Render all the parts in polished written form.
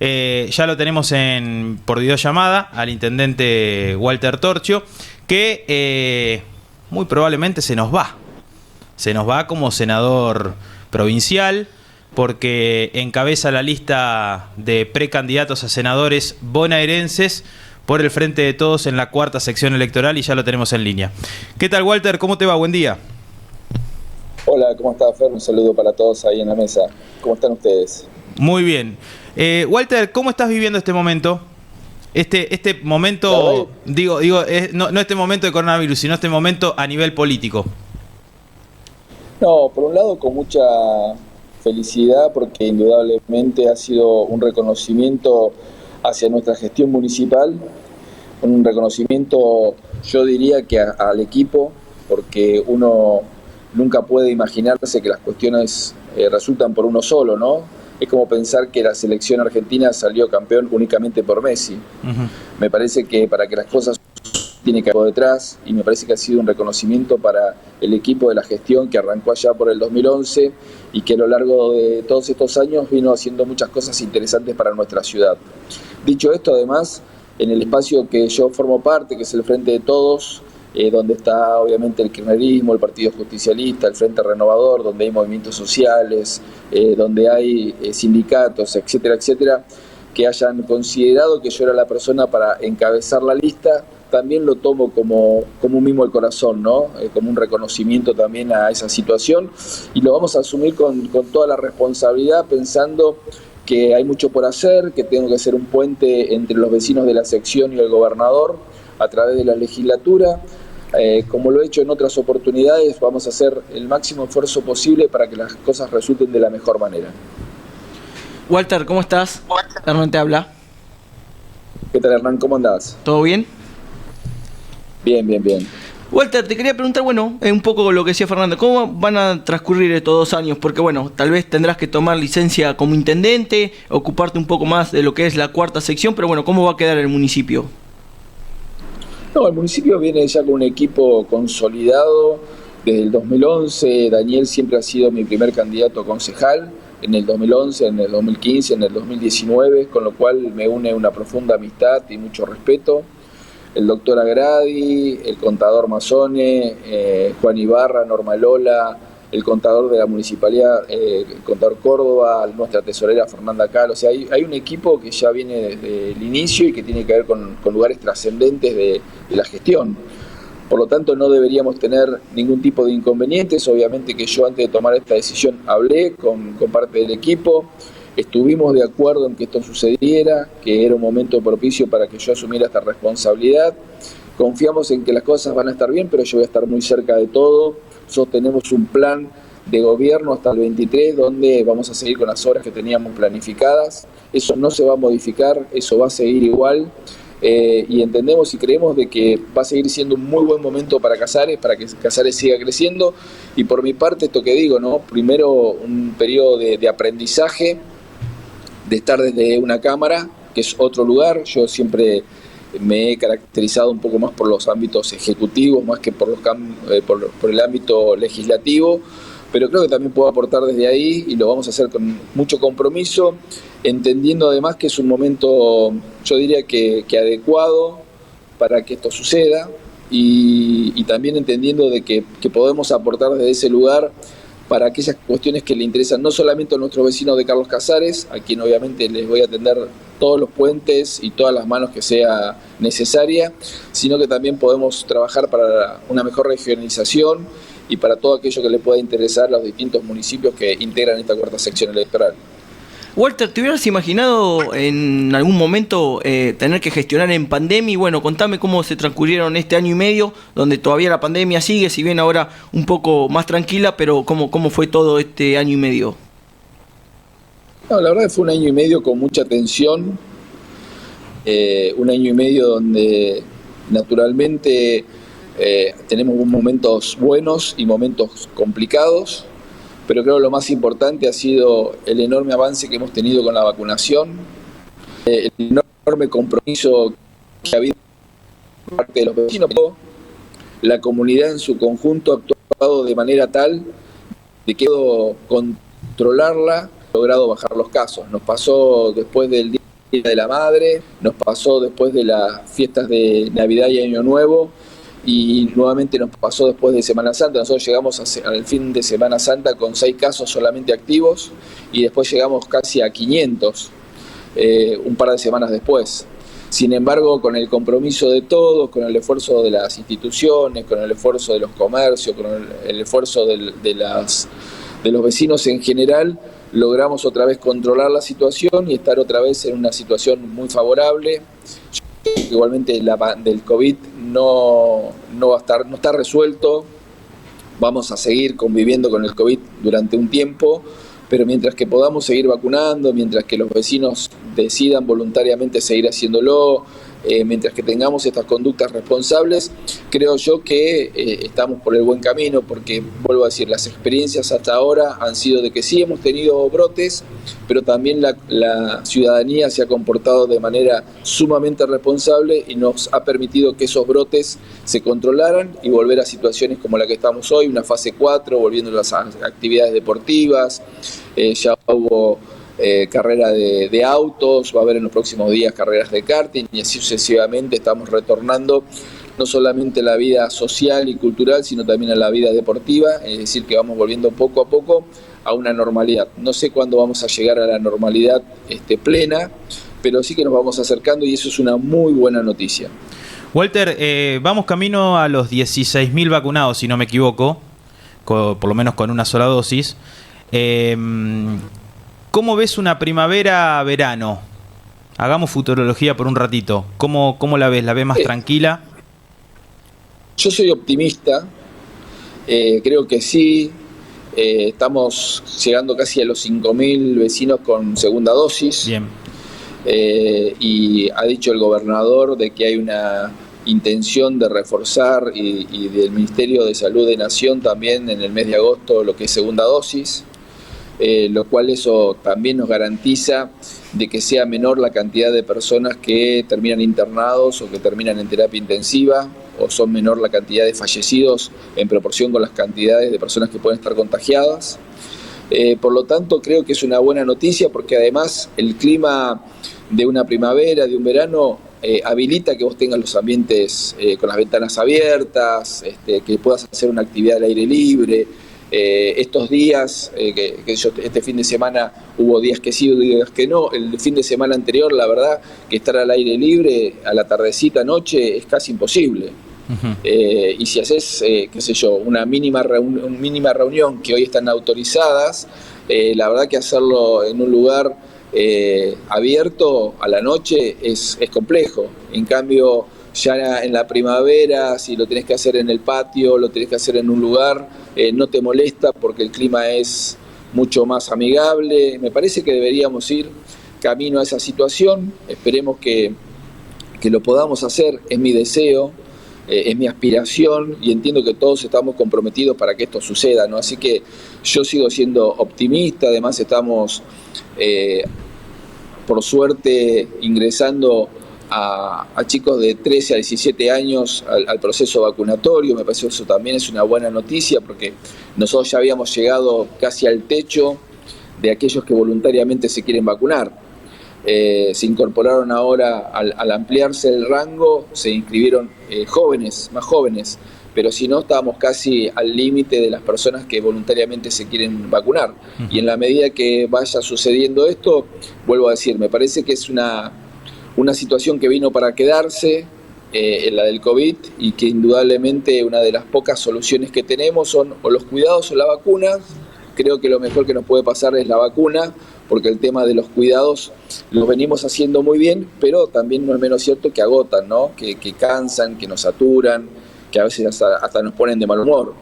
Ya lo tenemos por videollamada al intendente Walter Torchio, que muy probablemente se nos va. Se nos va como senador provincial, porque encabeza la lista de precandidatos a senadores bonaerenses por el Frente de Todos en la cuarta sección electoral, y ya lo tenemos en línea. ¿Qué tal, Walter? ¿Cómo te va? Buen día. Hola, ¿cómo estás, Fer? Un saludo para todos ahí en la mesa. ¿Cómo están ustedes? Muy bien. Walter, ¿cómo estás viviendo este momento? Este momento, no este momento de coronavirus, sino este momento a nivel político. No, por un lado con mucha felicidad, porque indudablemente ha sido un reconocimiento hacia nuestra gestión municipal, un reconocimiento, yo diría que al equipo, porque uno nunca puede imaginarse que las cuestiones resultan por uno solo, ¿no? Es como pensar que la selección argentina salió campeón únicamente por Messi. Me parece que para que las cosas tiene que haber detrás, y me parece que ha sido un reconocimiento para el equipo de la gestión que arrancó allá por el 2011 y que a lo largo de todos estos años vino haciendo muchas cosas interesantes para nuestra ciudad. Dicho esto, además, en el espacio que yo formo parte, que es el Frente de Todos, donde está obviamente el kirchnerismo, el Partido Justicialista, el Frente Renovador, donde hay movimientos sociales, donde hay sindicatos, etcétera, etcétera, que hayan considerado que yo era la persona para encabezar la lista, también lo tomo como un mimo al corazón, ¿no? Como un reconocimiento también a esa situación, y lo vamos a asumir con toda la responsabilidad, pensando que hay mucho por hacer, que tengo que ser un puente entre los vecinos de la sección y el gobernador a través de la legislatura. Como lo he hecho en otras oportunidades, vamos a hacer el máximo esfuerzo posible para que las cosas resulten de la mejor manera. Walter, ¿cómo estás? Hernán te habla. ¿Qué tal, Hernán? ¿Cómo andás? ¿Todo bien? Bien, bien, bien. Walter, te quería preguntar, un poco lo que decía Fernando, ¿cómo van a transcurrir estos 2 años? Porque tal vez tendrás que tomar licencia como intendente, ocuparte un poco más de lo que es la cuarta sección, pero ¿cómo va a quedar el municipio? No, el municipio viene ya con un equipo consolidado desde el 2011. Daniel siempre ha sido mi primer candidato a concejal, en el 2011, en el 2015, en el 2019, con lo cual me une una profunda amistad y mucho respeto. El doctor Agradi, el contador Mazzone, Juan Ibarra, Norma Lola, el contador de la municipalidad, el contador Córdoba, nuestra tesorera Fernanda Cal. O sea, hay un equipo que ya viene desde el inicio y que tiene que ver con lugares trascendentes de la gestión. Por lo tanto, no deberíamos tener ningún tipo de inconvenientes. Obviamente que yo, antes de tomar esta decisión, hablé con parte del equipo. Estuvimos de acuerdo en que esto sucediera, que era un momento propicio para que yo asumiera esta responsabilidad. Confiamos en que las cosas van a estar bien, pero yo voy a estar muy cerca de todo. Nosotros tenemos un plan de gobierno hasta el 23, donde vamos a seguir con las obras que teníamos planificadas. Eso no se va a modificar, eso va a seguir igual. Y entendemos y creemos de que va a seguir siendo un muy buen momento para Casares, para que Casares siga creciendo. Y por mi parte, esto que digo, ¿no? Primero, un periodo de aprendizaje, de estar desde una cámara, que es otro lugar. Yo siempre me he caracterizado un poco más por los ámbitos ejecutivos, más que por el ámbito legislativo, pero creo que también puedo aportar desde ahí, y lo vamos a hacer con mucho compromiso, entendiendo además que es un momento, yo diría que adecuado para que esto suceda, y también entendiendo de que podemos aportar desde ese lugar para aquellas cuestiones que le interesan no solamente a nuestros vecinos de Carlos Casares, a quien obviamente les voy a atender todos los puentes y todas las manos que sea necesaria, sino que también podemos trabajar para una mejor regionalización y para todo aquello que le pueda interesar a los distintos municipios que integran esta cuarta sección electoral. Walter, ¿te hubieras imaginado en algún momento tener que gestionar en pandemia? Y contame cómo se transcurrieron este año y medio, donde todavía la pandemia sigue, si bien ahora un poco más tranquila, pero ¿cómo fue todo este año y medio? No, la verdad fue un año y medio con mucha tensión, un año y medio donde naturalmente tenemos momentos buenos y momentos complicados, pero creo que lo más importante ha sido el enorme avance que hemos tenido con la vacunación, el enorme compromiso que ha habido por parte de los vecinos. La comunidad en su conjunto ha actuado de manera tal de que pudo controlarla, logrado bajar los casos. Nos pasó después del día Día de la Madre, nos pasó después de las fiestas de Navidad y Año Nuevo, y nuevamente nos pasó después de Semana Santa. Nosotros llegamos al fin de Semana Santa con 6 casos solamente activos, y después llegamos casi a 500 un par de semanas después. Sin embargo, con el compromiso de todos, con el esfuerzo de las instituciones, con el esfuerzo de los comercios, con el esfuerzo de los vecinos en general, logramos otra vez controlar la situación y estar otra vez en una situación muy favorable. Igualmente del COVID no está resuelto, vamos a seguir conviviendo con el COVID durante un tiempo, pero mientras que podamos seguir vacunando, mientras que los vecinos decidan voluntariamente seguir haciéndolo, mientras que tengamos estas conductas responsables, creo yo que estamos por el buen camino, porque, vuelvo a decir, las experiencias hasta ahora han sido de que sí hemos tenido brotes, pero también la ciudadanía se ha comportado de manera sumamente responsable y nos ha permitido que esos brotes se controlaran y volver a situaciones como la que estamos hoy, una fase 4, volviendo a las actividades deportivas. Ya hubo carrera de autos, va a haber en los próximos días carreras de karting, y así sucesivamente estamos retornando no solamente a la vida social y cultural, sino también a la vida deportiva, es decir, que vamos volviendo poco a poco a una normalidad. No sé cuándo vamos a llegar a la normalidad plena, pero sí que nos vamos acercando, y eso es una muy buena noticia. Walter, vamos camino a los 16.000 vacunados, si no me equivoco, por lo menos con una sola dosis. ¿Cómo ves una primavera-verano? Hagamos futurología por un ratito. ¿Cómo la ves? ¿La ves más tranquila? Yo soy optimista, creo que sí. Estamos llegando casi a los 5.000 vecinos con segunda dosis. Bien. Y ha dicho el gobernador de que hay una intención de reforzar, y del Ministerio de Salud de Nación también en el mes de agosto, lo que es segunda dosis. Lo cual eso también nos garantiza de que sea menor la cantidad de personas que terminan internados o que terminan en terapia intensiva, o son menor la cantidad de fallecidos en proporción con las cantidades de personas que pueden estar contagiadas. Por lo tanto, creo que es una buena noticia, porque además el clima de una primavera, de un verano, habilita que vos tengas los ambientes con las ventanas abiertas, que puedas hacer una actividad al aire libre. Estos días, este fin de semana hubo días que sí, días que no. El fin de semana anterior, la verdad, que estar al aire libre a la tardecita, noche, es casi imposible. Y si haces, una mínima reunión, que hoy están autorizadas, la verdad que hacerlo en un lugar abierto a la noche es complejo. En cambio, ya en la primavera, si lo tenés que hacer en el patio, lo tenés que hacer en un lugar, no te molesta, porque el clima es mucho más amigable. Me parece que deberíamos ir camino a esa situación. Esperemos que lo podamos hacer, es mi deseo, es mi aspiración, y entiendo que todos estamos comprometidos para que esto suceda, ¿no? Así que yo sigo siendo optimista. Además estamos, por suerte, ingresando a chicos de 13 a 17 años al proceso vacunatorio. Me parece que eso también es una buena noticia, porque nosotros ya habíamos llegado casi al techo de aquellos que voluntariamente se quieren vacunar. Se incorporaron ahora, al ampliarse el rango, se inscribieron más jóvenes, pero si no, estábamos casi al límite de las personas que voluntariamente se quieren vacunar. Y en la medida que vaya sucediendo esto, vuelvo a decir, me parece que es una situación que vino para quedarse, la del COVID, y que indudablemente una de las pocas soluciones que tenemos son o los cuidados o la vacuna. Creo que lo mejor que nos puede pasar es la vacuna, porque el tema de los cuidados los venimos haciendo muy bien, pero también no es menos cierto que agotan, ¿no? Que cansan, que nos saturan, que a veces hasta nos ponen de mal humor.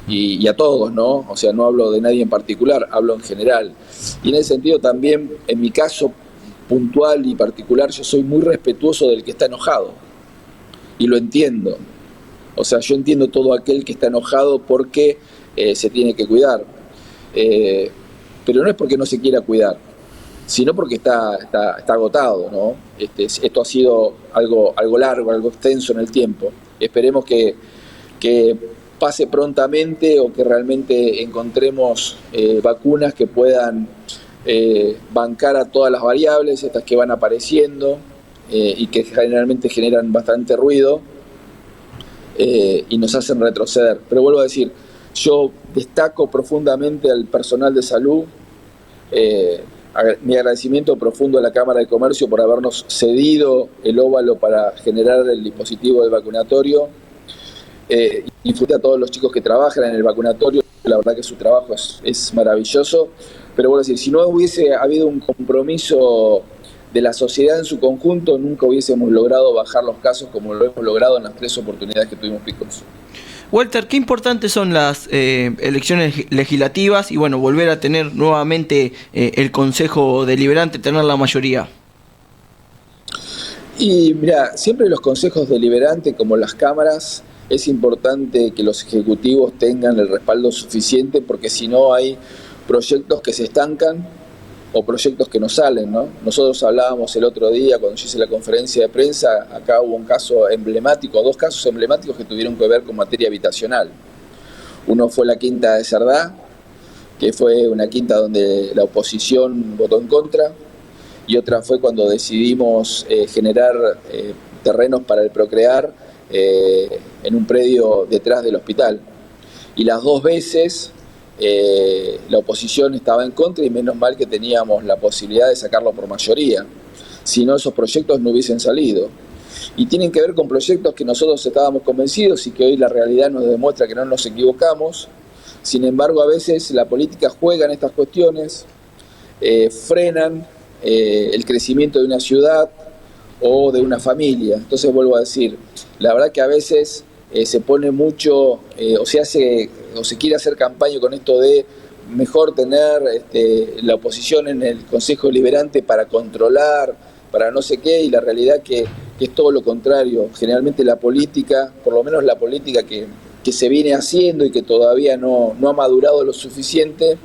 Y a todos, ¿no? O sea, no hablo de nadie en particular, hablo en general. Y en ese sentido también, en mi caso puntual y particular, yo soy muy respetuoso del que está enojado, y lo entiendo. O sea, yo entiendo todo aquel que está enojado porque se tiene que cuidar, pero no es porque no se quiera cuidar, sino porque está agotado, ¿no? Esto ha sido algo largo, algo extenso en el tiempo. Esperemos que pase prontamente, o que realmente encontremos vacunas que puedan bancar a todas las variables, estas que van apareciendo y que generalmente generan bastante ruido y nos hacen retroceder. Pero vuelvo a decir, yo destaco profundamente al personal de salud, mi agradecimiento profundo a la Cámara de Comercio por habernos cedido el óvalo para generar el dispositivo del vacunatorio, y a todos los chicos que trabajan en el vacunatorio, la verdad que su trabajo es maravilloso. Pero vuelvo a decir, si no hubiese habido un compromiso de la sociedad en su conjunto, nunca hubiésemos logrado bajar los casos como lo hemos logrado en las 3 oportunidades que tuvimos picos. Walter, qué importantes son las elecciones legislativas y bueno, volver a tener nuevamente el Consejo Deliberante, tener la mayoría. Y mira, siempre los consejos deliberantes, como las cámaras, es importante que los ejecutivos tengan el respaldo suficiente, porque si no hay proyectos que se estancan o proyectos que no salen, ¿no? Nosotros hablábamos el otro día, cuando yo hice la conferencia de prensa, acá hubo un caso emblemático, 2 casos emblemáticos que tuvieron que ver con materia habitacional. Uno fue la Quinta de Cerdá, que fue una quinta donde la oposición votó en contra, y otra fue cuando decidimos generar terrenos para el Procrear en un predio detrás del hospital. Y las 2 veces la oposición estaba en contra, y menos mal que teníamos la posibilidad de sacarlo por mayoría, si no esos proyectos no hubiesen salido. Y tienen que ver con proyectos que nosotros estábamos convencidos y que hoy la realidad nos demuestra que no nos equivocamos. Sin embargo, a veces la política juega en estas cuestiones, frenan el crecimiento de una ciudad o de una familia. Entonces vuelvo a decir, la verdad que a veces se pone mucho, o se quiere hacer campaña con esto de mejor tener la oposición en el Consejo Deliberante para controlar, para no sé qué, y la realidad que es todo lo contrario. Generalmente la política, por lo menos la política que se viene haciendo y que todavía no ha madurado lo suficiente,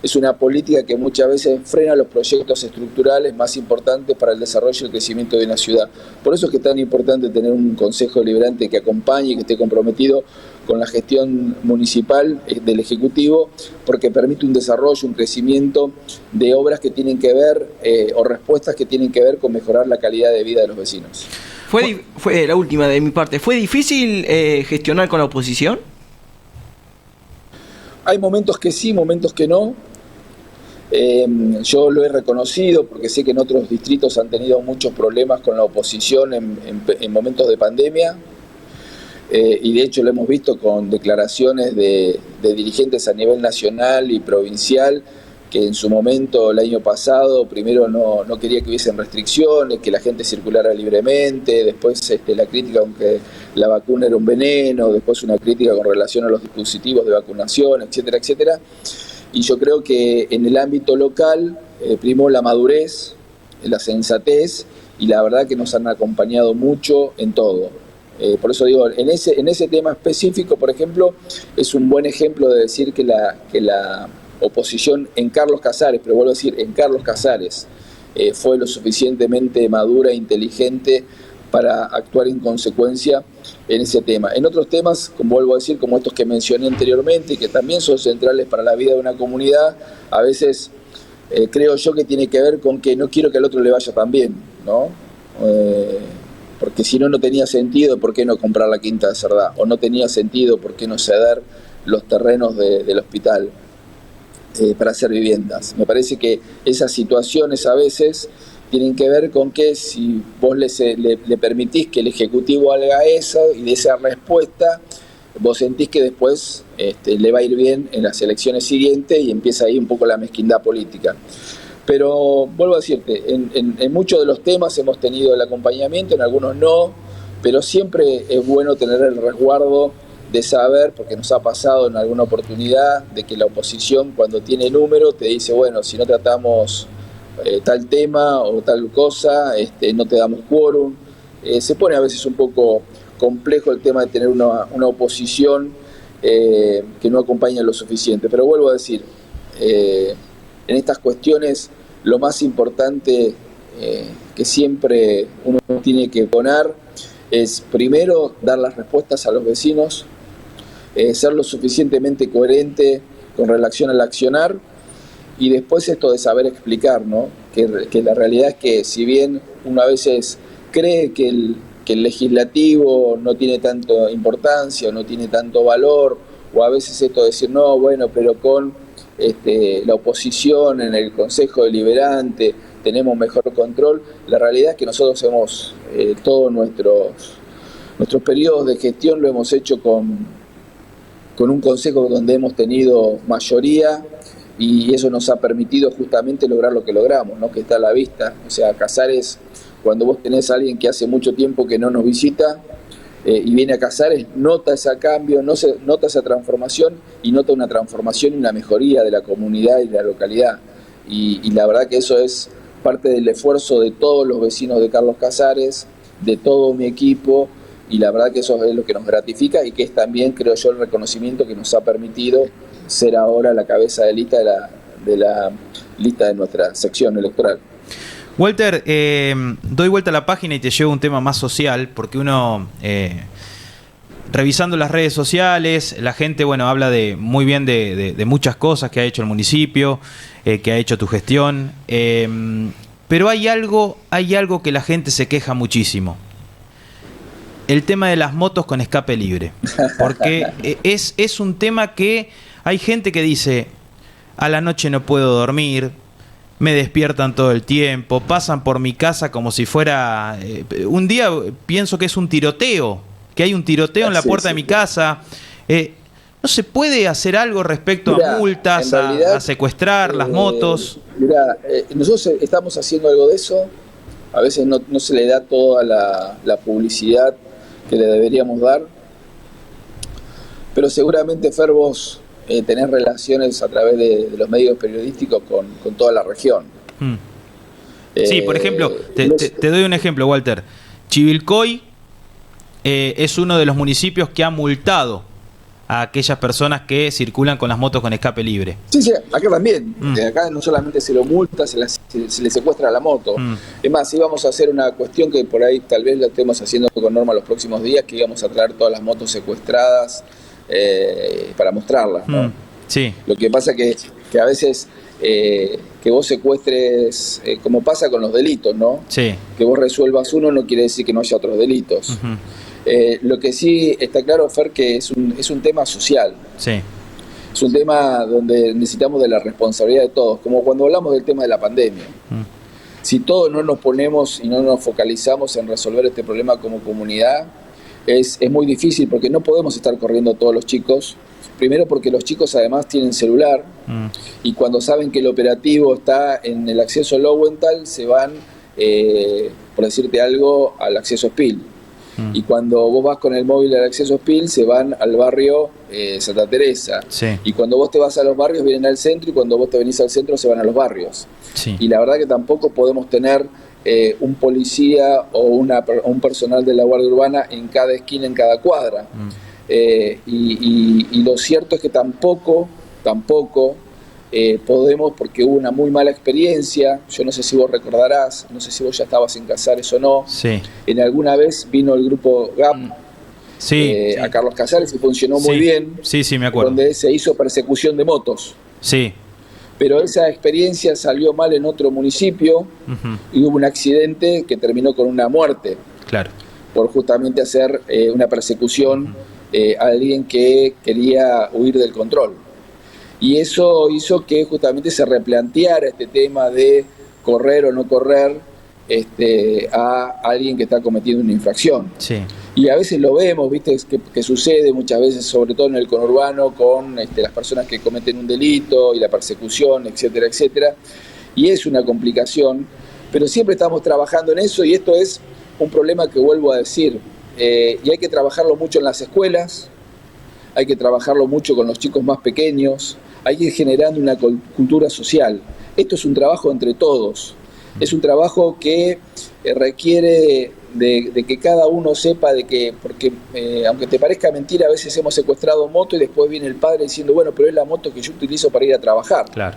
es una política que muchas veces frena los proyectos estructurales más importantes para el desarrollo y el crecimiento de una ciudad. Por eso es que es tan importante tener un Consejo Deliberante que acompañe y que esté comprometido con la gestión municipal del Ejecutivo, porque permite un desarrollo, un crecimiento de obras que tienen que ver, o respuestas que tienen que ver con mejorar la calidad de vida de los vecinos. Fue la última de mi parte. ¿Fue difícil gestionar con la oposición? Hay momentos que sí, momentos que no. Yo lo he reconocido porque sé que en otros distritos han tenido muchos problemas con la oposición en momentos de pandemia, y de hecho lo hemos visto con declaraciones de dirigentes a nivel nacional y provincial que en su momento el año pasado primero no quería que hubiesen restricciones, que la gente circulara libremente, después la crítica con que la vacuna era un veneno, después una crítica con relación a los dispositivos de vacunación, etcétera, etcétera. Y yo creo que en el ámbito local primó la madurez, la sensatez, y la verdad que nos han acompañado mucho en todo. Por eso digo, en ese tema específico, por ejemplo, es un buen ejemplo de decir que la oposición en Carlos Casares, pero vuelvo a decir, en Carlos Casares, fue lo suficientemente madura e inteligente para actuar en consecuencia en ese tema. En otros temas, como vuelvo a decir, como estos que mencioné anteriormente, y que también son centrales para la vida de una comunidad, a veces creo yo que tiene que ver con que no quiero que al otro le vaya tan bien, ¿no? Porque si no tenía sentido, ¿por qué no comprar la Quinta de Cerdá? O no tenía sentido, ¿por qué no ceder los terrenos del hospital para hacer viviendas? Me parece que esas situaciones a veces tienen que ver con que si vos le permitís que el Ejecutivo haga eso y de esa respuesta, vos sentís que después le va a ir bien en las elecciones siguientes y empieza ahí un poco la mezquindad política. Pero vuelvo a decirte, en muchos de los temas hemos tenido el acompañamiento, en algunos no, pero siempre es bueno tener el resguardo de saber, porque nos ha pasado en alguna oportunidad, de que la oposición cuando tiene número te dice, bueno, si no tratamos tal tema o tal cosa, no te damos quórum. Se pone a veces un poco complejo el tema de tener una oposición que no acompaña lo suficiente. Pero vuelvo a decir, en estas cuestiones lo más importante que siempre uno tiene que poner es primero dar las respuestas a los vecinos, ser lo suficientemente coherente con relación al accionar, Y después esto de saber explicar, ¿no? Que la realidad es que si bien uno a veces cree que el legislativo no tiene tanta importancia o no tiene tanto valor, o a veces esto de decir, no, bueno, pero con la oposición en el Consejo Deliberante tenemos mejor control. La realidad es que nosotros hemos, todos nuestros periodos de gestión lo hemos hecho con un consejo donde hemos tenido mayoría, y eso nos ha permitido justamente lograr lo que logramos, ¿no? Que está a la vista. O sea, Casares, cuando vos tenés a alguien que hace mucho tiempo que no nos visita y viene a Casares, nota ese cambio, nota esa transformación, y nota una transformación y una mejoría de la comunidad y de la localidad. Y la verdad que eso es parte del esfuerzo de todos los vecinos de Carlos Casares, de todo mi equipo, y la verdad que eso es lo que nos gratifica, y que es también, creo yo, el reconocimiento que nos ha permitido ser ahora la cabeza de lista de la lista de nuestra sección electoral. Walter, doy vuelta a la página y te llevo un tema más social, porque uno, revisando las redes sociales, la gente, bueno, habla muy bien de muchas cosas que ha hecho el municipio, que ha hecho tu gestión, pero hay algo que la gente se queja muchísimo. El tema de las motos con escape libre. Porque es un tema que hay gente que dice, a la noche no puedo dormir, me despiertan todo el tiempo, pasan por mi casa como si fuera... un día pienso que es un tiroteo, que hay un tiroteo en la puerta de mi casa. ¿No se puede hacer algo respecto a multas, a secuestrar las motos? Mirá, nosotros estamos haciendo algo de eso. A veces no se le da toda la publicidad que le deberíamos dar, pero seguramente, Fer, vos tenés relaciones a través de los medios periodísticos con toda la región. Sí, por ejemplo, te doy un ejemplo, Walter. Chivilcoy es uno de los municipios que ha multado a aquellas personas que circulan con las motos con escape libre. Sí, acá también. Acá no solamente se lo multa, se le secuestra la moto. Es más, íbamos a hacer una cuestión que por ahí tal vez la estemos haciendo con Norma los próximos días, que íbamos a traer todas las motos secuestradas para mostrarlas, ¿no? Sí. Lo que pasa que a veces que vos secuestres, como pasa con los delitos, ¿no? Sí. Que vos resuelvas uno no quiere decir que no haya otros delitos. Lo que sí está claro, Fer, que es un tema social. Sí. Es un tema donde necesitamos de la responsabilidad de todos, como cuando hablamos del tema de la pandemia. Si todos no nos ponemos y no nos focalizamos en resolver este problema como comunidad, es muy difícil, porque no podemos estar corriendo a todos los chicos. Primero porque los chicos además tienen celular, y cuando saben que el operativo está en el acceso Lowenthal, se van, por decirte algo, al acceso Spil. Y cuando vos vas con el móvil al acceso Spil, se van al barrio Santa Teresa. Sí. Y cuando vos te vas a los barrios, vienen al centro, y cuando vos te venís al centro, se van a los barrios. Sí. Y la verdad que tampoco podemos tener un policía o un personal de la Guardia Urbana en cada esquina, en cada cuadra. Y lo cierto es que tampoco podemos, porque hubo una muy mala experiencia. Yo no sé si vos recordarás, no sé si vos ya estabas en Casares o no. Sí. En alguna vez vino el grupo GAP a Carlos Casares, y funcionó muy bien. Sí, me acuerdo. Donde se hizo persecución de motos. Sí. Pero esa experiencia salió mal en otro municipio, y hubo un accidente que terminó con una muerte. Claro. Por justamente hacer una persecución a alguien que quería huir del control. Y eso hizo que justamente se replanteara este tema de correr o no correr a alguien que está cometiendo una infracción. Sí. Y a veces lo vemos, viste, que sucede muchas veces, sobre todo en el conurbano, con las personas que cometen un delito y la persecución, etcétera, etcétera. Y es una complicación, pero siempre estamos trabajando en eso, y esto es un problema que vuelvo a decir. Y hay que trabajarlo mucho en las escuelas, hay que trabajarlo mucho con los chicos más pequeños, hay que ir generando una cultura social. Esto es un trabajo entre todos, es un trabajo que requiere de que cada uno sepa de que, porque aunque te parezca mentira, a veces hemos secuestrado moto y después viene el padre diciendo, bueno, pero es la moto que yo utilizo para ir a trabajar. Claro.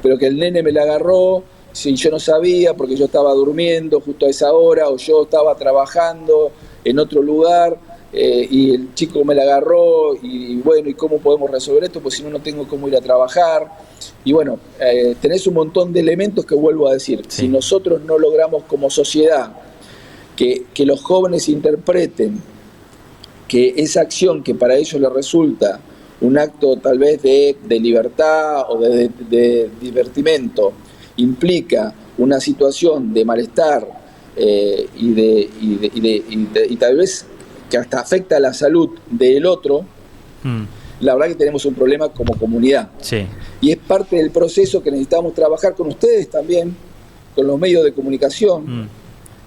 Pero que el nene me la agarró, si yo no sabía, porque yo estaba durmiendo justo a esa hora, o yo estaba trabajando en otro lugar, y el chico me la agarró, y bueno, ¿y cómo podemos resolver esto? Pues si no, no tengo cómo ir a trabajar. Y bueno, tenés un montón de elementos que vuelvo a decir. Sí. Si nosotros no logramos como sociedad que los jóvenes interpreten que esa acción que para ellos les resulta un acto tal vez de libertad o de divertimento, implica una situación de malestar y tal vez que hasta afecta a la salud del otro, la verdad que tenemos un problema como comunidad. Sí. Y es parte del proceso que necesitamos trabajar con ustedes también, con los medios de comunicación,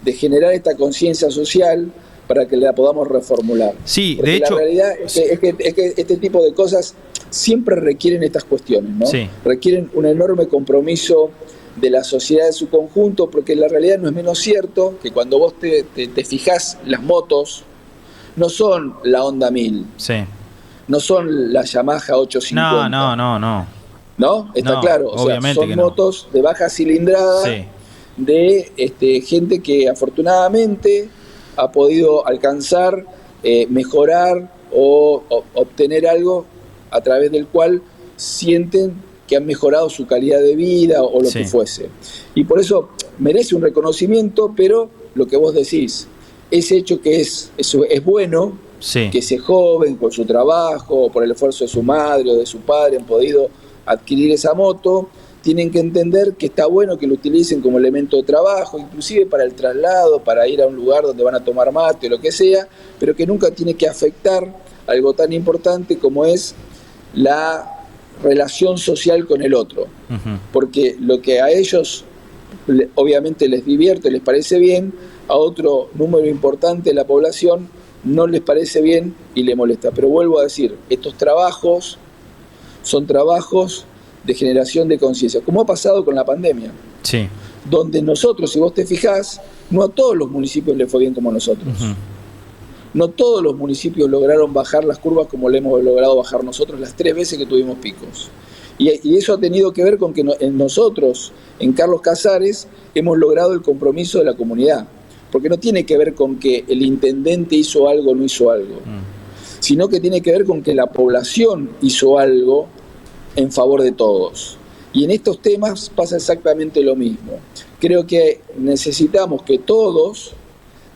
de generar esta conciencia social para que la podamos reformular. Sí, porque de hecho... la realidad es que este tipo de cosas siempre requieren estas cuestiones, ¿no? Sí. Requieren un enorme compromiso de la sociedad en su conjunto, porque la realidad no es menos cierto que cuando vos te fijás, las motos no son la Honda 1000, Sí. no son la Yamaha 850. ¿No? Está No, claro, o sea, son motos de baja cilindrada, sí, de gente que afortunadamente ha podido alcanzar, mejorar o obtener algo a través del cual sienten que han mejorado su calidad de vida o lo sí, que fuese. Y por eso merece un reconocimiento, pero lo que vos decís, ese hecho que es bueno, sí, que ese joven con su trabajo, por el esfuerzo de su madre o de su padre han podido adquirir esa moto, tienen que entender que está bueno que lo utilicen como elemento de trabajo, inclusive para el traslado, para ir a un lugar donde van a tomar mate o lo que sea, pero que nunca tiene que afectar algo tan importante como es la relación social con el otro. Porque lo que a ellos obviamente les divierte, les parece bien, a otro número importante de la población no les parece bien y le molesta. Pero vuelvo a decir, estos trabajos son trabajos de generación de conciencia, como ha pasado con la pandemia, sí, donde nosotros, si vos te fijás, no a todos los municipios les fue bien como a nosotros. No todos los municipios lograron bajar las curvas como le hemos logrado bajar nosotros las 3 veces que tuvimos picos. Y eso ha tenido que ver con que nosotros, en Carlos Casares, hemos logrado el compromiso de la comunidad. Porque no tiene que ver con que el intendente hizo algo o no hizo algo, sino que tiene que ver con que la población hizo algo en favor de todos. Y en estos temas pasa exactamente lo mismo. Creo que necesitamos que todos,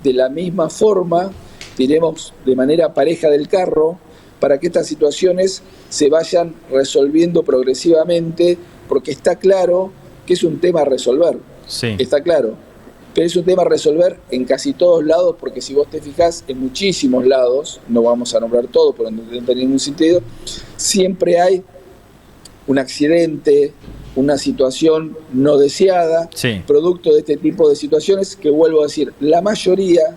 de la misma forma, tiremos de manera pareja del carro para que estas situaciones se vayan resolviendo progresivamente, porque está claro que es un tema a resolver. Sí. Está claro. Pero es un tema a resolver en casi todos lados, porque si vos te fijás, en muchísimos lados, no vamos a nombrar todo porque no tiene ningún sentido, siempre hay un accidente, una situación no deseada, sí, producto de este tipo de situaciones que, vuelvo a decir, la mayoría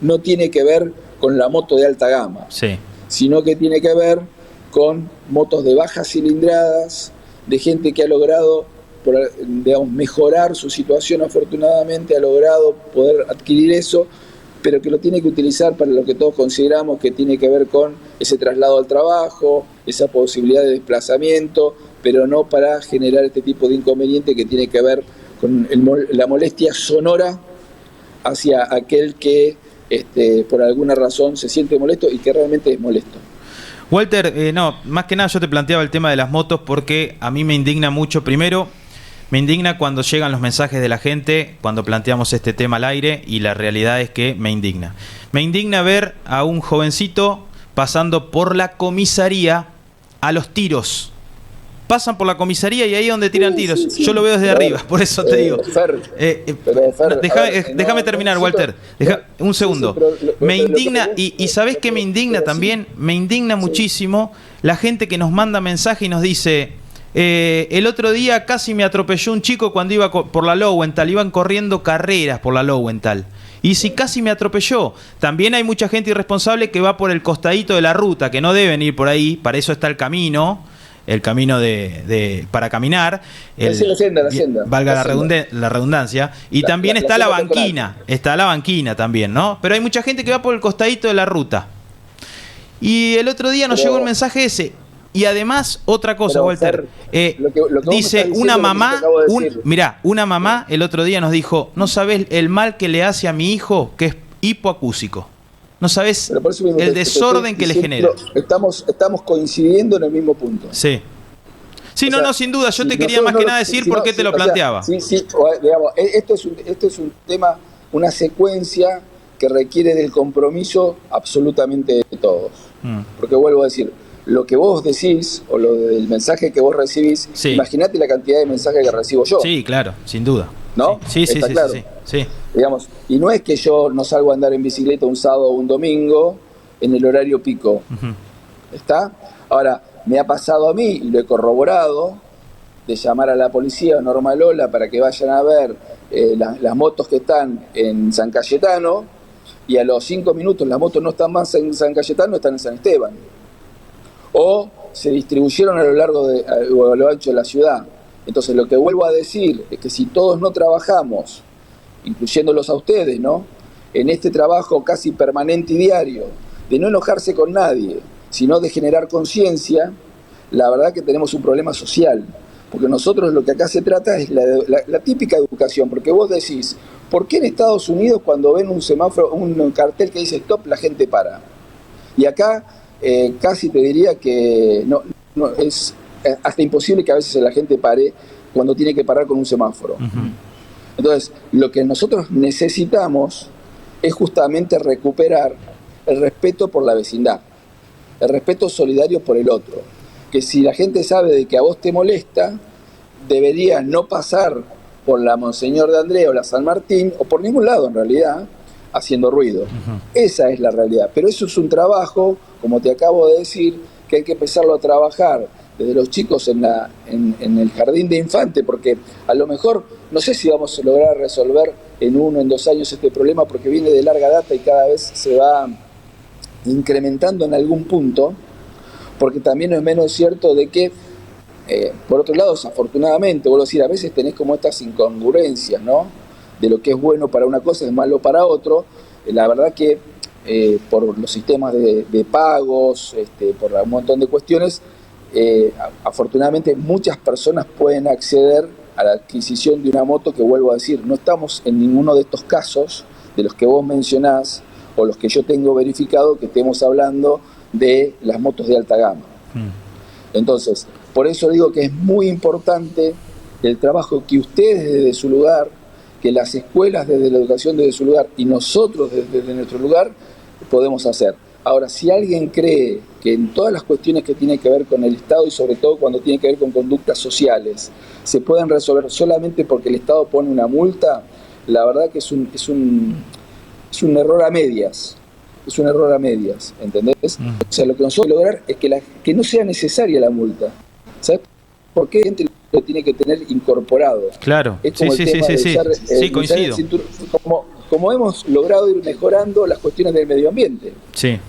no tiene que ver con la moto de alta gama, sí, sino que tiene que ver con motos de bajas cilindradas, de gente que ha logrado, digamos, mejorar su situación, afortunadamente ha logrado poder adquirir eso, pero que lo tiene que utilizar para lo que todos consideramos que tiene que ver con ese traslado al trabajo, esa posibilidad de desplazamiento, pero no para generar este tipo de inconveniente que tiene que ver con la molestia sonora hacia aquel que por alguna razón se siente molesto y que realmente es molesto. Walter, no, más que nada yo te planteaba el tema de las motos porque a mí me indigna mucho. Primero, me indigna cuando llegan los mensajes de la gente, cuando planteamos este tema al aire, y la realidad es que me indigna. Me indigna ver a un jovencito pasando por la comisaría a los tiros. Pasan por la comisaría y ahí es donde tiran tiros. Sí. Yo lo veo desde arriba, por eso te digo. Fer, déjame terminar, Walter. Un segundo. Me indigna, y ¿sabés qué me indigna también? Me indigna muchísimo la gente que nos manda mensaje y nos dice... el otro día casi me atropelló un chico cuando iba por la Lowenthal, iban corriendo carreras por la Lowenthal. Y si casi me atropelló, también hay mucha gente irresponsable que va por el costadito de la ruta, que no deben ir por ahí, para eso está el camino para caminar, la senda. Valga la redundancia, y también está la banquina, también, ¿no? Pero hay mucha gente que va por el costadito de la ruta. Y el otro día nos llegó el mensaje ese. Y además, otra cosa, pero, Walter, lo que dice una mamá, una mamá el otro día nos dijo, no sabés el mal que le hace a mi hijo, que es hipoacúsico. No sabes Pero por eso mismo el te desorden estoy que le diciendo, genera. Estamos coincidiendo en el mismo punto. Sí. Sí, O no, sea, no, sin duda. Yo si te quería nosotros más no que lo- nada si- decir si por no- qué te si- lo o sea, planteaba. digamos, esto es un tema, una secuencia que requiere del compromiso absolutamente de todos. Porque vuelvo a decir, lo que vos decís o lo del mensaje que vos recibís, Sí. imagínate la cantidad de mensajes que recibo yo, Sí, claro, sin duda. ¿no? Sí, sí, Está sí, claro. sí, sí. Digamos, y no es que yo no salgo a andar en bicicleta un sábado o un domingo en el horario pico. ¿Está? Ahora, me ha pasado a mí, y lo he corroborado, de llamar a la policía o Norma Lola para que vayan a ver las motos que están en San Cayetano, y a los 5 minutos las motos no están más en San Cayetano, están en San Esteban. O se distribuyeron a lo largo o a lo ancho de la ciudad. Entonces, lo que vuelvo a decir es que si todos no trabajamos, incluyéndolos a ustedes, ¿no?, en este trabajo casi permanente y diario, de no enojarse con nadie, sino de generar conciencia, la verdad que tenemos un problema social. Porque nosotros lo que acá se trata es la típica educación, porque vos decís, ¿por qué en Estados Unidos cuando ven un semáforo, un cartel que dice stop, la gente para? Y acá casi te diría que no es hasta imposible que a veces la gente pare cuando tiene que parar con un semáforo. Entonces, lo que nosotros necesitamos es justamente recuperar el respeto por la vecindad, el respeto solidario por el otro. Que si la gente sabe de que a vos te molesta, debería no pasar por la Monseñor de Andrea o la San Martín, o por ningún lado en realidad, haciendo ruido. Esa es la realidad. Pero eso es un trabajo, como te acabo de decir, que hay que empezarlo a trabajar desde los chicos en el jardín de infante, porque a lo mejor no sé si vamos a lograr resolver en 1 o en 2 años este problema, porque viene de larga data y cada vez se va incrementando en algún punto, porque también no es menos cierto de que, por otro lado, desafortunadamente, vuelvo a decir, a veces tenés como estas incongruencias, ¿no?, de lo que es bueno para una cosa es malo para otro. La verdad que por los sistemas de pagos, por un montón de cuestiones, afortunadamente muchas personas pueden acceder a la adquisición de una moto, que vuelvo a decir, no estamos en ninguno de estos casos de los que vos mencionás o los que yo tengo verificado que estemos hablando de las motos de alta gama. Entonces, por eso digo que es muy importante el trabajo que ustedes desde su lugar, que las escuelas desde la educación desde su lugar y nosotros desde nuestro lugar podemos hacer. Ahora, si alguien cree que en todas las cuestiones que tienen que ver con el Estado y sobre todo cuando tiene que ver con conductas sociales, se pueden resolver solamente porque el Estado pone una multa, la verdad que es un error a medias. Es un error a medias, ¿entendés? O sea, lo que nosotros lograr es que no sea necesaria la multa. ¿Sabes por qué? La gente lo tiene que tener incorporado. Claro, Es como sí, el tema de usar coincido. el cinturón, como hemos logrado ir mejorando las cuestiones del medio ambiente. Sí.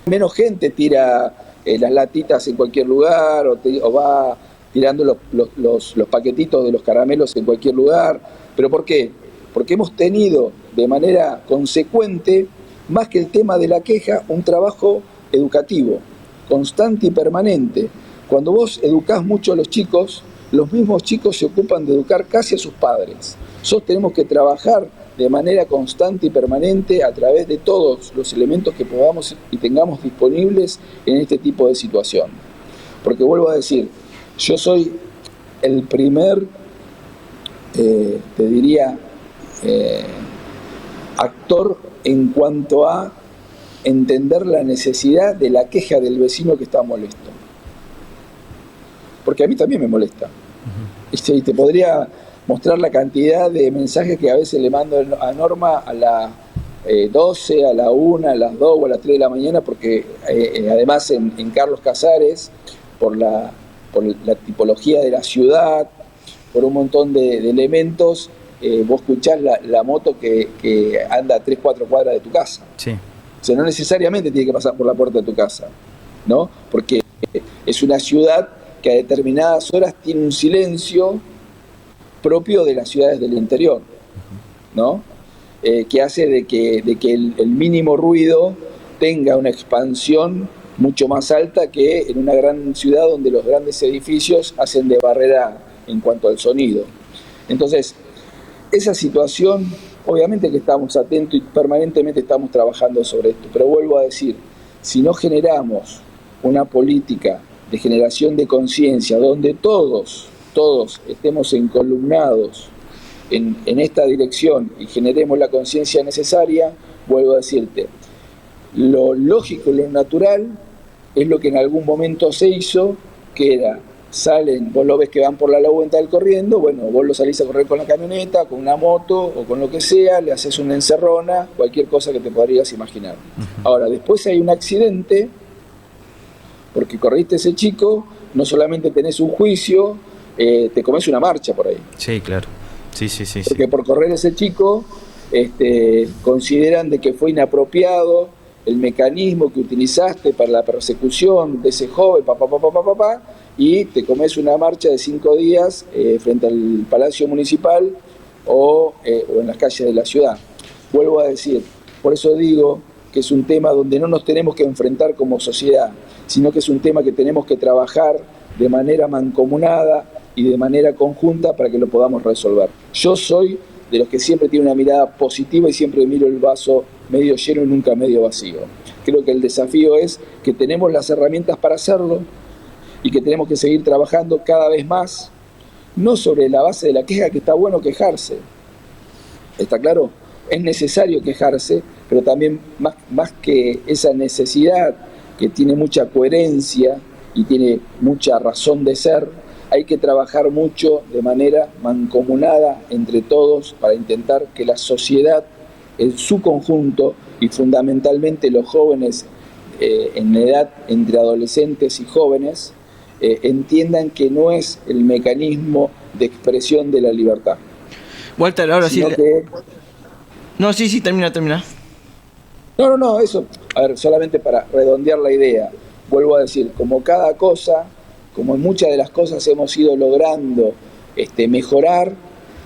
Menos gente tira las latitas en cualquier lugar o va tirando los paquetitos de los caramelos en cualquier lugar. ¿Pero por qué? Porque hemos tenido de manera consecuente, más que el tema de la queja, un trabajo educativo, constante y permanente. Cuando vos educás mucho a los chicos, los mismos chicos se ocupan de educar casi a sus padres. Nosotros tenemos que trabajar de manera constante y permanente a través de todos los elementos que podamos y tengamos disponibles en este tipo de situación. Porque vuelvo a decir, yo soy el primer, te diría, actor en cuanto a entender la necesidad de la queja del vecino que está molesto. Porque a mí también me molesta. Y te podría mostrar la cantidad de mensajes que a veces le mando a Norma a las 12, a la 1, a las 2 o a las 3 de la mañana, porque además en Carlos Casares, por la tipología de la ciudad, por un montón de elementos, vos escuchás la moto que anda a 3-4 cuadras de tu casa. Sí. O sea, no necesariamente tiene que pasar por la puerta de tu casa, ¿no? Porque es una ciudad que a determinadas horas tiene un silencio propio de las ciudades del interior, ¿no? Que hace de que el mínimo ruido tenga una expansión mucho más alta que en una gran ciudad donde los grandes edificios hacen de barrera en cuanto al sonido. Entonces, esa situación, obviamente que estamos atentos y permanentemente estamos trabajando sobre esto, pero vuelvo a decir, si no generamos una política de generación de conciencia donde todos estemos encolumnados en esta dirección y generemos la conciencia necesaria, vuelvo a decirte, lo lógico y lo natural es lo que en algún momento se hizo, que era, salen, vos lo ves que van por la Laubenthal corriendo, bueno, vos lo salís a correr con la camioneta, con una moto o con lo que sea, le haces una encerrona, cualquier cosa que te podrías imaginar. Ahora, después hay un accidente, porque corriste ese chico, no solamente tenés un juicio, te comes una marcha por ahí. Sí, claro. Sí. Porque por correr ese chico, consideran de que fue inapropiado el mecanismo que utilizaste para la persecución de ese joven, y te comes una marcha de 5 días frente al Palacio Municipal o en las calles de la ciudad. Vuelvo a decir, por eso digo que es un tema donde no nos tenemos que enfrentar como sociedad, sino que es un tema que tenemos que trabajar de manera mancomunada y de manera conjunta para que lo podamos resolver. Yo soy de los que siempre tiene una mirada positiva y siempre miro el vaso medio lleno y nunca medio vacío. Creo que el desafío es que tenemos las herramientas para hacerlo y que tenemos que seguir trabajando cada vez más, no sobre la base de la queja, que está bueno quejarse, ¿está claro? Es necesario quejarse, pero también más que esa necesidad que tiene mucha coherencia y tiene mucha razón de ser, hay que trabajar mucho de manera mancomunada entre todos para intentar que la sociedad en su conjunto y fundamentalmente los jóvenes en edad entre adolescentes y jóvenes entiendan que no es el mecanismo de expresión de la libertad. Walter, ahora sí. Que... No, sí, termina. No, eso, a ver, solamente para redondear la idea, vuelvo a decir, como cada cosa, como en muchas de las cosas hemos ido logrando mejorar,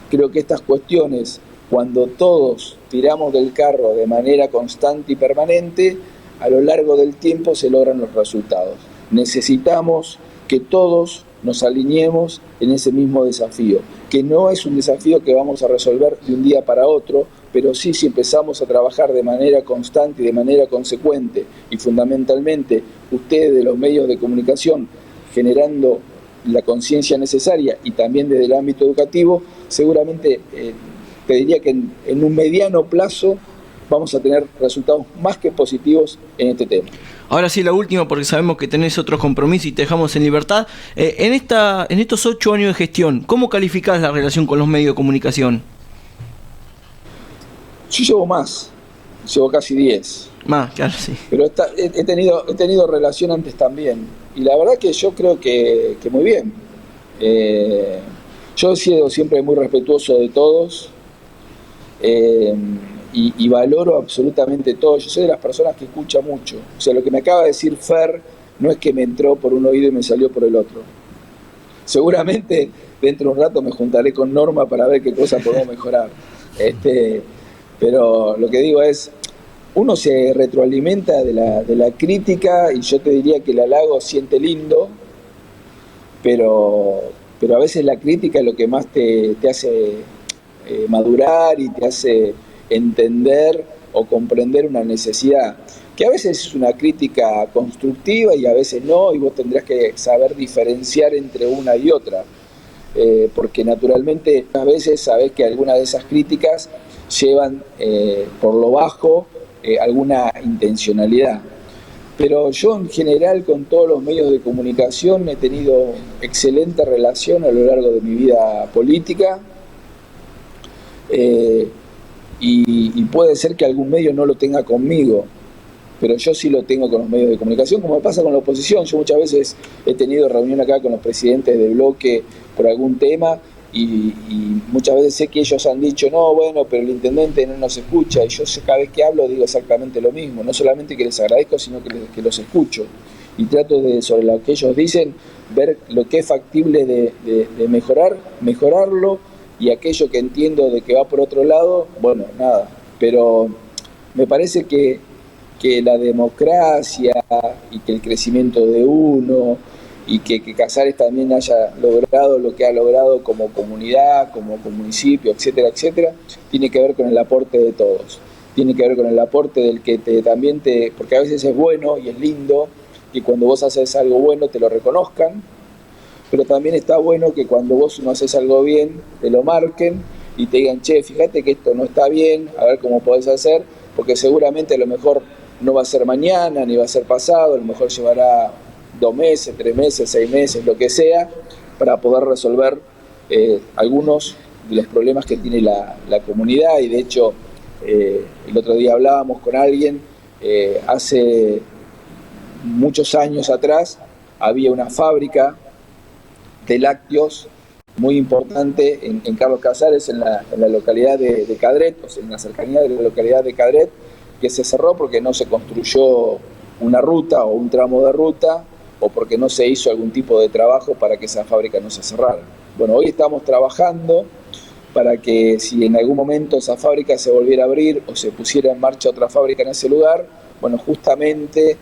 creo que estas cuestiones, cuando todos tiramos del carro de manera constante y permanente, a lo largo del tiempo se logran los resultados. Necesitamos que todos nos alineemos en ese mismo desafío, que no es un desafío que vamos a resolver de un día para otro, pero sí, si empezamos a trabajar de manera constante y de manera consecuente, y fundamentalmente ustedes de los medios de comunicación, generando la conciencia necesaria y también desde el ámbito educativo, seguramente te diría que en un mediano plazo vamos a tener resultados más que positivos en este tema. Ahora sí, la última, porque sabemos que tenés otros compromisos y te dejamos en libertad. En estos 8 años de gestión, ¿cómo calificás la relación con los medios de comunicación? Yo llevo casi 10. Más, claro, sí. Pero he tenido relación antes también. Y la verdad que yo creo que muy bien. Yo he sido siempre muy respetuoso de todos. Y valoro absolutamente todo. Yo soy de las personas que escucha mucho. O sea, lo que me acaba de decir Fer no es que me entró por un oído y me salió por el otro. Seguramente dentro de un rato me juntaré con Norma para ver qué cosas podemos mejorar. Pero lo que digo es, uno se retroalimenta de la crítica y yo te diría que el halago siente lindo, pero a veces la crítica es lo que más te hace madurar y te hace entender o comprender una necesidad, que a veces es una crítica constructiva y a veces no, y vos tendrás que saber diferenciar entre una y otra, porque naturalmente a veces sabés que algunas de esas críticas llevan por lo bajo alguna intencionalidad. Pero yo en general con todos los medios de comunicación he tenido excelente relación a lo largo de mi vida política. Y puede ser que algún medio no lo tenga conmigo, pero yo sí lo tengo con los medios de comunicación, como pasa con la oposición. Yo muchas veces he tenido reunión acá con los presidentes de bloque por algún tema y muchas veces sé que ellos han dicho, no, bueno, pero el intendente no nos escucha, y yo cada vez que hablo digo exactamente lo mismo, no solamente que les agradezco, sino que los escucho y trato de, sobre lo que ellos dicen, ver lo que es factible de mejorarlo, y aquello que entiendo de que va por otro lado, bueno, nada. Pero me parece que la democracia y que el crecimiento de uno y que Casares también haya logrado lo que ha logrado como comunidad, como municipio, etcétera, etcétera, tiene que ver con el aporte de todos. Tiene que ver con el aporte del que también porque a veces es bueno y es lindo que cuando vos haces algo bueno te lo reconozcan, pero también está bueno que cuando vos no haces algo bien te lo marquen y te digan, che, fíjate que esto no está bien, a ver cómo podés hacer, porque seguramente a lo mejor no va a ser mañana, ni va a ser pasado, a lo mejor llevará 2 meses, 3 meses, 6 meses, lo que sea, para poder resolver algunos de los problemas que tiene la comunidad. Y de hecho, el otro día hablábamos con alguien, hace muchos años atrás había una fábrica de lácteos muy importante en Carlos Casares, en la localidad de Cadret, o sea, en la cercanía de la localidad de Cadret, que se cerró porque no se construyó una ruta o un tramo de ruta, o porque no se hizo algún tipo de trabajo para que esa fábrica no se cerrara. Bueno, hoy estamos trabajando para que si en algún momento esa fábrica se volviera a abrir o se pusiera en marcha otra fábrica en ese lugar, bueno, justamente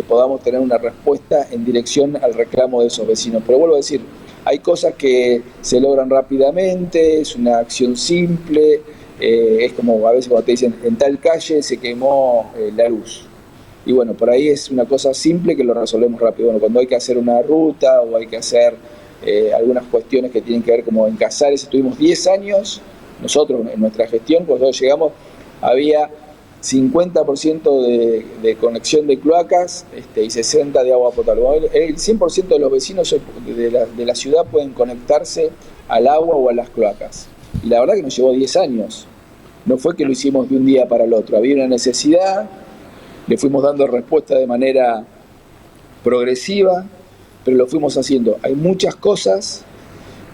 podamos tener una respuesta en dirección al reclamo de esos vecinos. Pero vuelvo a decir, hay cosas que se logran rápidamente, es una acción simple, es como a veces cuando te dicen, en tal calle se quemó la luz. Y bueno, por ahí es una cosa simple que lo resolvemos rápido. Bueno, cuando hay que hacer una ruta o hay que hacer algunas cuestiones que tienen que ver, como en Casares estuvimos 10 años, nosotros en nuestra gestión, cuando nosotros llegamos, había 50% de conexión de cloacas y 60% de agua potable. El 100% de los vecinos de la ciudad pueden conectarse al agua o a las cloacas. Y la verdad que nos llevó 10 años. No fue que lo hicimos de un día para el otro. Había una necesidad, le fuimos dando respuesta de manera progresiva, pero lo fuimos haciendo. Hay muchas cosas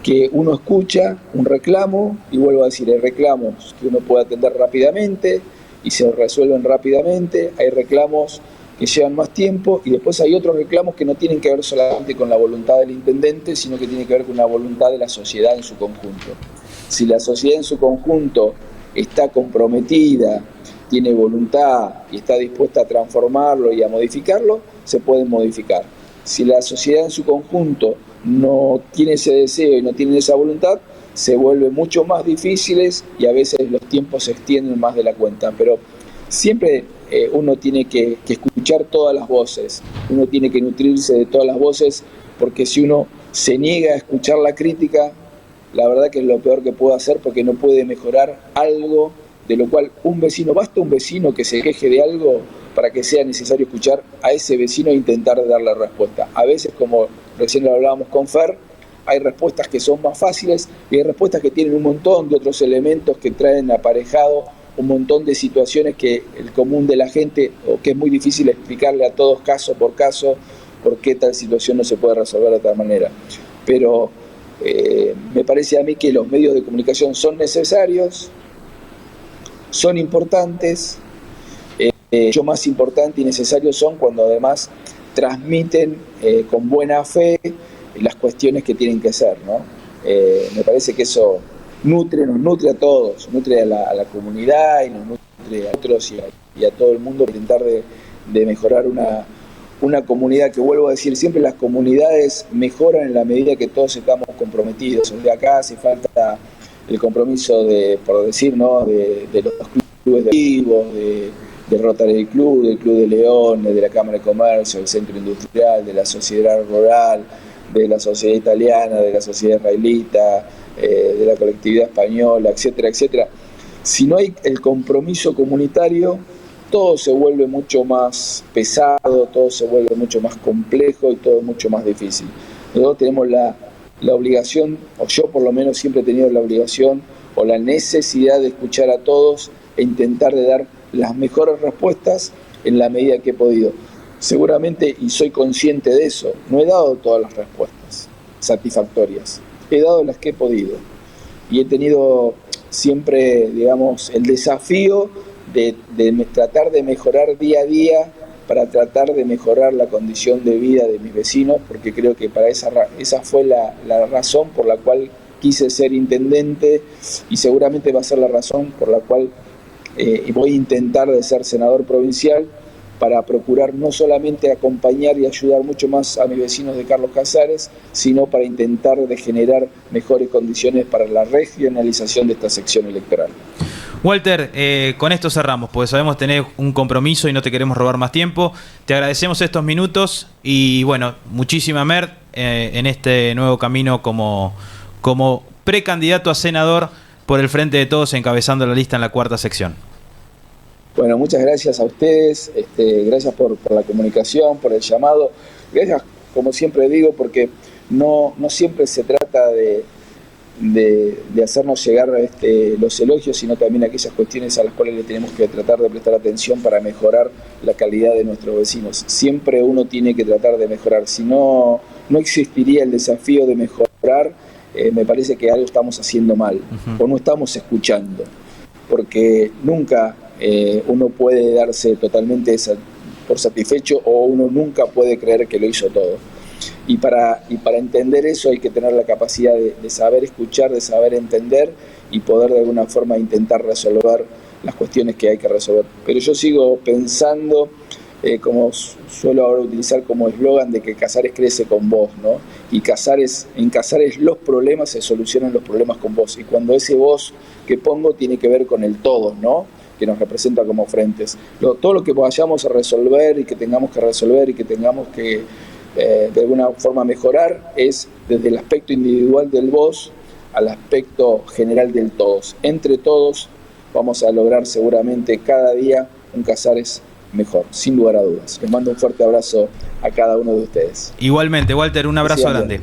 que uno escucha, un reclamo, y vuelvo a decir, hay reclamos que uno puede atender rápidamente y se resuelven rápidamente, hay reclamos que llevan más tiempo, y después hay otros reclamos que no tienen que ver solamente con la voluntad del intendente, sino que tienen que ver con la voluntad de la sociedad en su conjunto. Si la sociedad en su conjunto está comprometida, tiene voluntad y está dispuesta a transformarlo y a modificarlo, se pueden modificar. Si la sociedad en su conjunto no tiene ese deseo y no tiene esa voluntad, se vuelven mucho más difíciles y a veces los tiempos se extienden más de la cuenta. Pero siempre uno tiene que escuchar todas las voces, uno tiene que nutrirse de todas las voces, porque si uno se niega a escuchar la crítica, la verdad que es lo peor que puede hacer, porque no puede mejorar algo de lo cual basta un vecino que se queje de algo para que sea necesario escuchar a ese vecino e intentar darle respuesta. A veces, como recién lo hablábamos con Fer, hay respuestas que son más fáciles y hay respuestas que tienen un montón de otros elementos que traen aparejado un montón de situaciones que el común de la gente, o que es muy difícil explicarle a todos caso por caso por qué tal situación no se puede resolver de otra manera. Pero me parece a mí que los medios de comunicación son necesarios, son importantes, mucho más importante y necesario son cuando además transmiten con buena fe las cuestiones que tienen que ser, ¿no? Me parece que eso nos nutre a todos, nutre a la comunidad y nos nutre a otros y a todo el mundo, intentar de mejorar una comunidad que, vuelvo a decir, siempre las comunidades mejoran en la medida que todos estamos comprometidos. De acá hace falta el compromiso por decir, ¿no?, de los clubes deportivos, del Rotary Club, del Club de Leones, de la Cámara de Comercio, del Centro Industrial, de la Sociedad Rural, de la Sociedad Italiana, de la Sociedad Israelita, de la colectividad española, etcétera, etcétera. Si no hay el compromiso comunitario, todo se vuelve mucho más pesado, todo se vuelve mucho más complejo y todo mucho más difícil. Nosotros tenemos la obligación, o yo por lo menos siempre he tenido la obligación o la necesidad de escuchar a todos e intentar de dar las mejores respuestas en la medida que he podido. Seguramente, y soy consciente de eso, no he dado todas las respuestas satisfactorias, he dado las que he podido y he tenido siempre, digamos, el desafío de tratar de mejorar día a día para tratar de mejorar la condición de vida de mis vecinos, porque creo que para esa fue la razón por la cual quise ser intendente y seguramente va a ser la razón por la cual voy a intentar de ser senador provincial, para procurar no solamente acompañar y ayudar mucho más a mis vecinos de Carlos Casares, sino para intentar de generar mejores condiciones para la regionalización de esta sección electoral. Walter, con esto cerramos, porque sabemos tener un compromiso y no te queremos robar más tiempo. Te agradecemos estos minutos y bueno, muchísima mer en este nuevo camino como precandidato a senador por el Frente de Todos, encabezando la lista en la 4ª sección. Bueno, muchas gracias a ustedes, gracias por la comunicación, por el llamado. Gracias, como siempre digo, porque no siempre se trata de hacernos llegar los elogios, sino también aquellas cuestiones a las cuales le tenemos que tratar de prestar atención para mejorar la calidad de nuestros vecinos. Siempre uno tiene que tratar de mejorar, si no, no existiría el desafío de mejorar. Me parece que algo estamos haciendo mal, o no estamos escuchando, porque nunca uno puede darse totalmente por satisfecho, o uno nunca puede creer que lo hizo todo. Y para entender eso hay que tener la capacidad de saber escuchar, de saber entender y poder de alguna forma intentar resolver las cuestiones que hay que resolver. Pero yo sigo pensando, como suelo ahora utilizar como eslogan, de que Casares crece con vos, ¿no? Y en Casares los problemas se solucionan, los problemas con vos. Y cuando ese vos que pongo tiene que ver con el todo, ¿no?, que nos representa como frentes. Todo lo que vayamos a resolver y que tengamos que resolver y que tengamos que de alguna forma mejorar es desde el aspecto individual del vos al aspecto general del todos. Entre todos vamos a lograr seguramente cada día un Casares mejor, sin lugar a dudas. Les mando un fuerte abrazo a cada uno de ustedes. Igualmente, Walter, un abrazo grande.